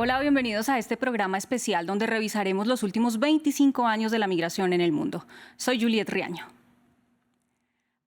Hola, bienvenidos a este programa especial donde revisaremos los últimos 25 años de la migración en el mundo. Soy Juliet Riaño.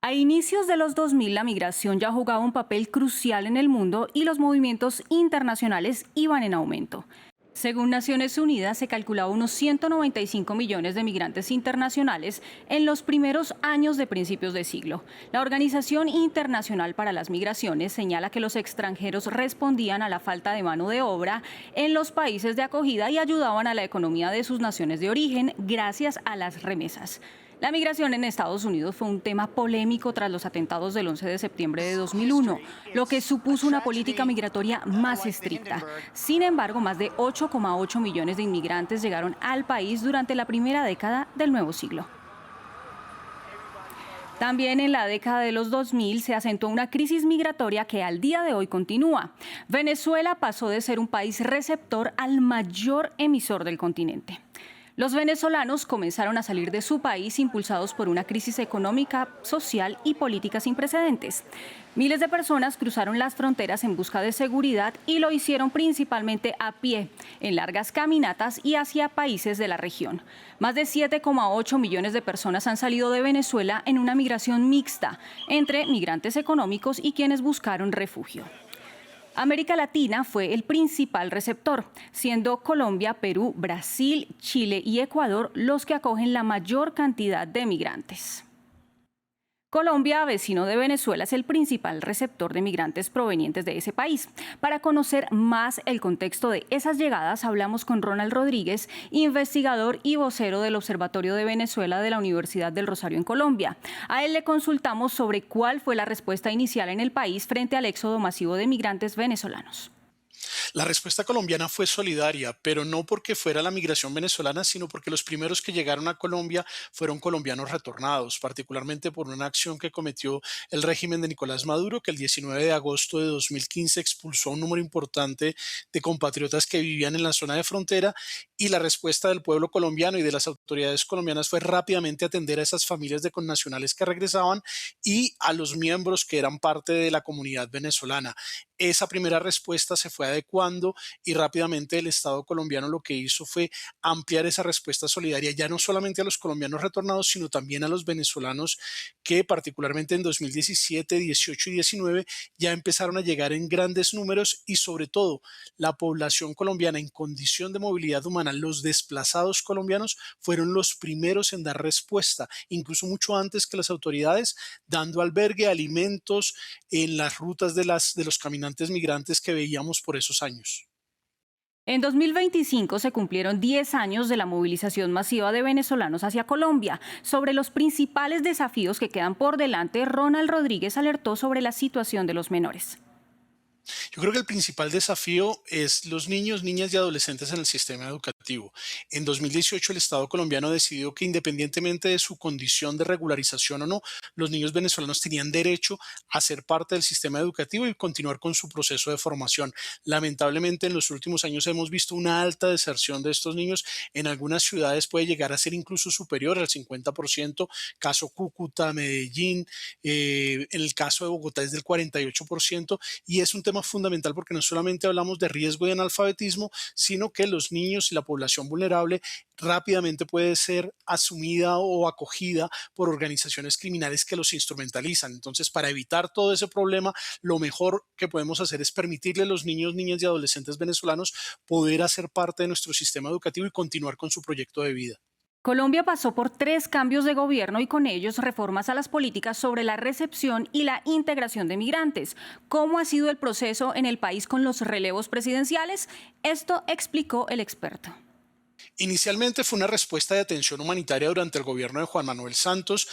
A inicios de los 2000, la migración ya jugaba un papel crucial en el mundo y los movimientos internacionales iban en aumento. Según Naciones Unidas, se calculaba unos 195 millones de migrantes internacionales en los primeros años de principios de siglo. La Organización Internacional para las Migraciones señala que los extranjeros respondían a la falta de mano de obra en los países de acogida y ayudaban a la economía de sus naciones de origen gracias a las remesas. La migración en Estados Unidos fue un tema polémico tras los atentados del 11 de septiembre de 2001, lo que supuso una política migratoria más estricta. Sin embargo, más de 8,8 millones de inmigrantes llegaron al país durante la primera década del nuevo siglo. También en la década de los 2000 se acentuó una crisis migratoria que al día de hoy continúa. Venezuela pasó de ser un país receptor al mayor emisor del continente. Los venezolanos comenzaron a salir de su país impulsados por una crisis económica, social y política sin precedentes. Miles de personas cruzaron las fronteras en busca de seguridad y lo hicieron principalmente a pie, en largas caminatas y hacia países de la región. Más de 7,8 millones de personas han salido de Venezuela en una migración mixta entre migrantes económicos y quienes buscaron refugio. América Latina fue el principal receptor, siendo Colombia, Perú, Brasil, Chile y Ecuador los que acogen la mayor cantidad de migrantes. Colombia, vecino de Venezuela, es el principal receptor de migrantes provenientes de ese país. Para conocer más el contexto de esas llegadas, hablamos con Ronald Rodríguez, investigador y vocero del Observatorio de Venezuela de la Universidad del Rosario en Colombia. A él le consultamos sobre cuál fue la respuesta inicial en el país frente al éxodo masivo de migrantes venezolanos. La respuesta colombiana fue solidaria, pero no porque fuera la migración venezolana, sino porque los primeros que llegaron a Colombia fueron colombianos retornados, particularmente por una acción que cometió el régimen de Nicolás Maduro, que el 19 de agosto de 2015 expulsó a un número importante de compatriotas que vivían en la zona de frontera, y la respuesta del pueblo colombiano y de las autoridades colombianas fue rápidamente atender a esas familias de connacionales que regresaban y a los miembros que eran parte de la comunidad venezolana. Esa primera respuesta se fue adecuando y rápidamente el Estado colombiano lo que hizo fue ampliar esa respuesta solidaria ya no solamente a los colombianos retornados, sino también a los venezolanos que particularmente en 2017, 18 y 19 ya empezaron a llegar en grandes números, y sobre todo la población colombiana en condición de movilidad humana, los desplazados colombianos, fueron los primeros en dar respuesta, incluso mucho antes que las autoridades, dando albergue, alimentos en las rutas de los caminantes migrantes que veíamos por esos años. En 2025 se cumplieron 10 años de la movilización masiva de venezolanos hacia Colombia. Sobre los principales desafíos que quedan por delante, Ronald Rodríguez alertó sobre la situación de los menores. Yo creo que el principal desafío es los niños, niñas y adolescentes en el sistema educativo. En 2018 el Estado colombiano decidió que independientemente de su condición de regularización o no, los niños venezolanos tenían derecho a ser parte del sistema educativo y continuar con su proceso de formación. Lamentablemente en los últimos años hemos visto una alta deserción de estos niños. En algunas ciudades puede llegar a ser incluso superior al 50%, caso Cúcuta, Medellín, en el caso de Bogotá es del 48%, y es un tema fundamental porque no solamente hablamos de riesgo de analfabetismo, sino que los niños y la población vulnerable rápidamente puede ser asumida o acogida por organizaciones criminales que los instrumentalizan. Entonces, para evitar todo ese problema, lo mejor que podemos hacer es permitirle a los niños, niñas y adolescentes venezolanos poder hacer parte de nuestro sistema educativo y continuar con su proyecto de vida. Colombia pasó por 3 cambios de gobierno y con ellos reformas a las políticas sobre la recepción y la integración de migrantes. ¿Cómo ha sido el proceso en el país con los relevos presidenciales? Esto explicó el experto. Inicialmente fue una respuesta de atención humanitaria durante el gobierno de Juan Manuel Santos.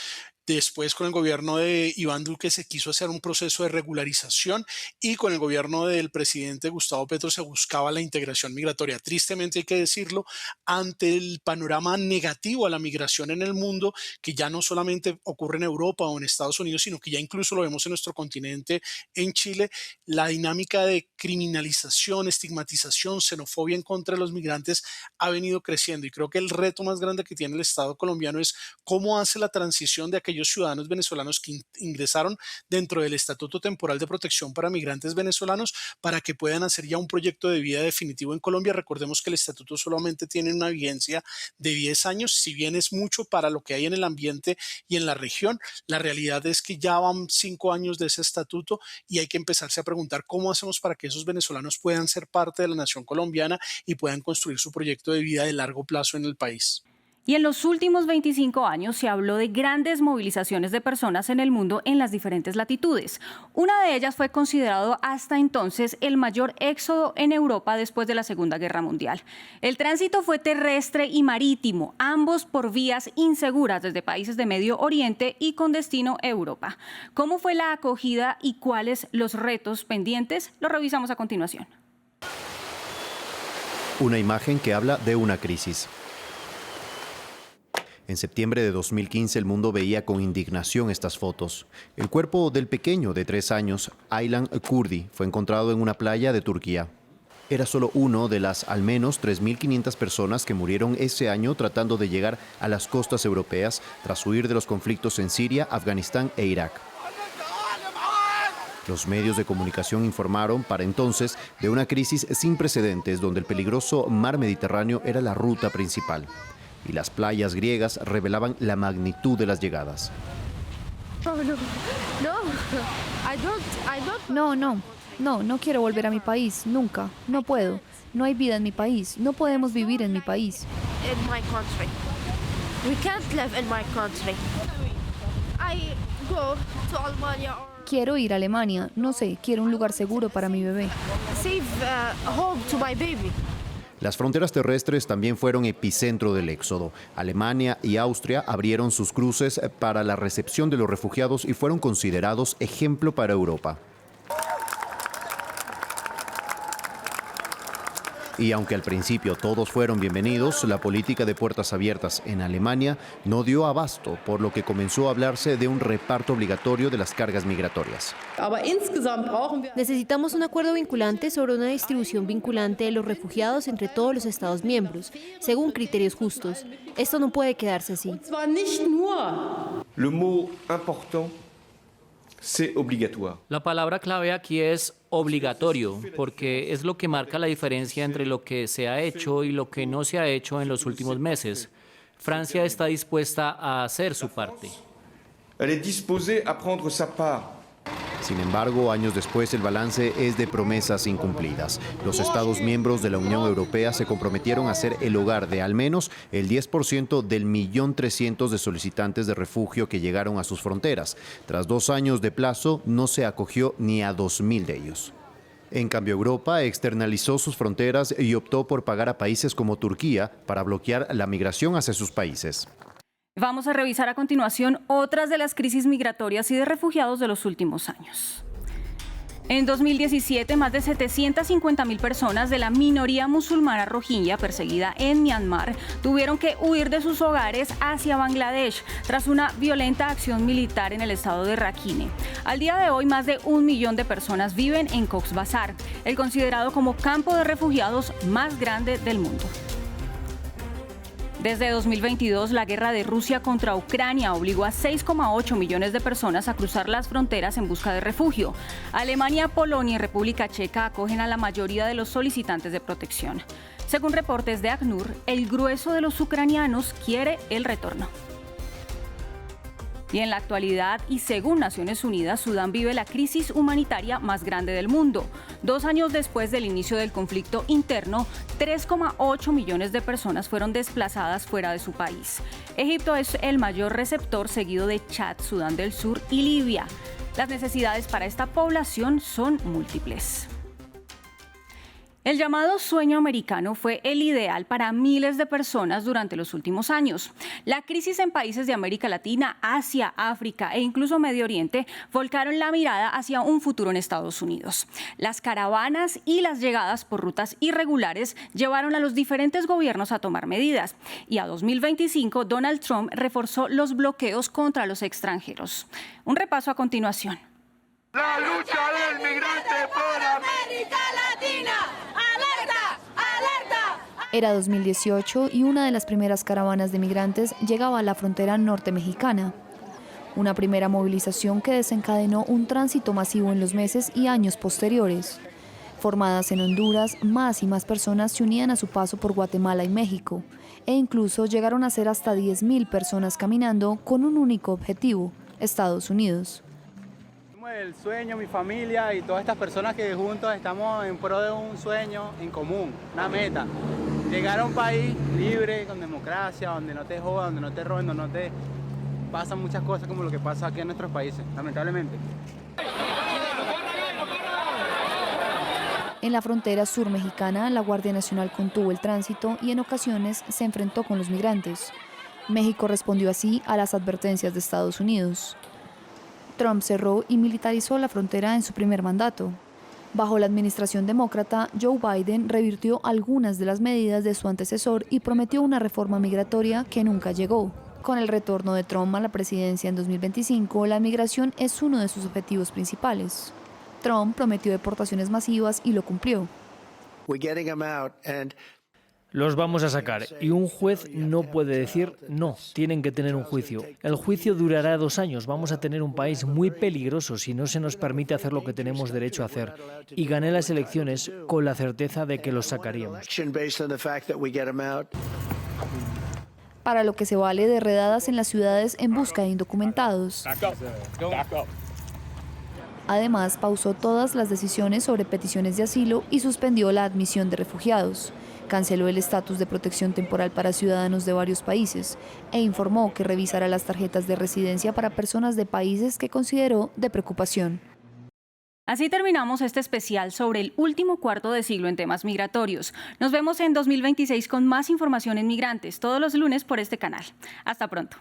Después, con el gobierno de Iván Duque, se quiso hacer un proceso de regularización, y con el gobierno del presidente Gustavo Petro se buscaba la integración migratoria. Tristemente hay que decirlo, ante el panorama negativo a la migración en el mundo, que ya no solamente ocurre en Europa o en Estados Unidos, sino que ya incluso lo vemos en nuestro continente, en Chile, la dinámica de criminalización, estigmatización, xenofobia en contra de los migrantes ha venido creciendo. Y creo que el reto más grande que tiene el Estado colombiano es cómo hace la transición de aquellos aquellos ciudadanos venezolanos que ingresaron dentro del Estatuto Temporal de Protección para Migrantes Venezolanos para que puedan hacer ya un proyecto de vida definitivo en Colombia. Recordemos que el estatuto solamente tiene una vigencia de 10 años, si bien es mucho para lo que hay en el ambiente y en la región, la realidad es que ya van 5 años de ese estatuto y hay que empezarse a preguntar cómo hacemos para que esos venezolanos puedan ser parte de la nación colombiana y puedan construir su proyecto de vida de largo plazo en el país. Y en los últimos 25 años se habló de grandes movilizaciones de personas en el mundo en las diferentes latitudes. Una de ellas fue considerado hasta entonces el mayor éxodo en Europa después de la Segunda Guerra Mundial. El tránsito fue terrestre y marítimo, ambos por vías inseguras desde países de Medio Oriente y con destino a Europa. ¿Cómo fue la acogida y cuáles los retos pendientes? Lo revisamos a continuación. Una imagen que habla de una crisis. En septiembre de 2015 el mundo veía con indignación estas fotos. El cuerpo del pequeño de 3 años, Aylan Kurdi, fue encontrado en una playa de Turquía. Era solo uno de las al menos 3.500 personas que murieron ese año tratando de llegar a las costas europeas tras huir de los conflictos en Siria, Afganistán e Irak. Los medios de comunicación informaron para entonces de una crisis sin precedentes donde el peligroso mar Mediterráneo era la ruta principal. Y las playas griegas revelaban la magnitud de las llegadas. No quiero volver a mi país, nunca, no puedo. No hay vida en mi país, no podemos vivir en mi país. Quiero ir a Alemania, no sé, quiero un lugar seguro para mi bebé. Las fronteras terrestres también fueron epicentro del éxodo. Alemania y Austria abrieron sus cruces para la recepción de los refugiados y fueron considerados ejemplo para Europa. Y aunque al principio todos fueron bienvenidos, la política de puertas abiertas en Alemania no dio abasto, por lo que comenzó a hablarse de un reparto obligatorio de las cargas migratorias. Necesitamos un acuerdo vinculante sobre una distribución vinculante de los refugiados entre todos los Estados miembros, según criterios justos. Esto no puede quedarse así. Le mot important, c'est obligatoire. La palabra clave aquí es obligatorio, porque es lo que marca la diferencia entre lo que se ha hecho y lo que no se ha hecho en los últimos meses. Francia está dispuesta a hacer su parte. Elle est disposée à prendre sa part. Sin embargo, años después el balance es de promesas incumplidas. Los Estados miembros de la Unión Europea se comprometieron a ser el hogar de al menos el 10% del 1.300.000 de solicitantes de refugio que llegaron a sus fronteras. Tras 2 años de plazo, no se acogió ni a 2.000 de ellos. En cambio, Europa externalizó sus fronteras y optó por pagar a países como Turquía para bloquear la migración hacia sus países. Vamos a revisar a continuación otras de las crisis migratorias y de refugiados de los últimos años. En 2017, más de 750.000 personas de la minoría musulmana rohingya perseguida en Myanmar tuvieron que huir de sus hogares hacia Bangladesh tras una violenta acción militar en el estado de Rakhine. Al día de hoy, más de 1 millón de personas viven en Cox's Bazar, el considerado como campo de refugiados más grande del mundo. Desde 2022, la guerra de Rusia contra Ucrania obligó a 6,8 millones de personas a cruzar las fronteras en busca de refugio. Alemania, Polonia y República Checa acogen a la mayoría de los solicitantes de protección. Según reportes de ACNUR, el grueso de los ucranianos quiere el retorno. Y en la actualidad, y según Naciones Unidas, Sudán vive la crisis humanitaria más grande del mundo. 2 años después del inicio del conflicto interno, 3,8 millones de personas fueron desplazadas fuera de su país. Egipto es el mayor receptor, seguido de Chad, Sudán del Sur y Libia. Las necesidades para esta población son múltiples. El llamado sueño americano fue el ideal para miles de personas durante los últimos años. La crisis en países de América Latina, Asia, África e incluso Medio Oriente volcaron la mirada hacia un futuro en Estados Unidos. Las caravanas y las llegadas por rutas irregulares llevaron a los diferentes gobiernos a tomar medidas. Y a 2025, Donald Trump reforzó los bloqueos contra los extranjeros. Un repaso a continuación. La lucha del migrante por América Latina. ¡Alerta! ¡Alerta! Era 2018 y una de las primeras caravanas de migrantes llegaba a la frontera norte mexicana. Una primera movilización que desencadenó un tránsito masivo en los meses y años posteriores. Formadas en Honduras, más y más personas se unían a su paso por Guatemala y México, e incluso llegaron a ser hasta 10.000 personas caminando con un único objetivo: Estados Unidos. El sueño, mi familia y todas estas personas que juntos estamos en pro de un sueño en común, una meta. Llegar a un país libre, con democracia, donde no te jodan, donde no te roben, donde no te pasan muchas cosas como lo que pasa aquí en nuestros países, lamentablemente. En la frontera sur mexicana, la Guardia Nacional contuvo el tránsito y en ocasiones se enfrentó con los migrantes. México respondió así a las advertencias de Estados Unidos. Trump cerró y militarizó la frontera en su primer mandato. Bajo la administración demócrata, Joe Biden revirtió algunas de las medidas de su antecesor y prometió una reforma migratoria que nunca llegó. Con el retorno de Trump a la presidencia en 2025, la migración es uno de sus objetivos principales. Trump prometió deportaciones masivas y lo cumplió. Los vamos a sacar y un juez no puede decir no, tienen que tener un juicio. El juicio durará 2 años, vamos a tener un país muy peligroso si no se nos permite hacer lo que tenemos derecho a hacer. Y gané las elecciones con la certeza de que los sacaríamos. Para lo que se vale de redadas en las ciudades en busca de indocumentados. Además, pausó todas las decisiones sobre peticiones de asilo y suspendió la admisión de refugiados. Canceló el estatus de protección temporal para ciudadanos de varios países e informó que revisará las tarjetas de residencia para personas de países que consideró de preocupación. Así terminamos este especial sobre el último cuarto de siglo en temas migratorios. Nos vemos en 2026 con más información en migrantes, todos los lunes por este canal. Hasta pronto.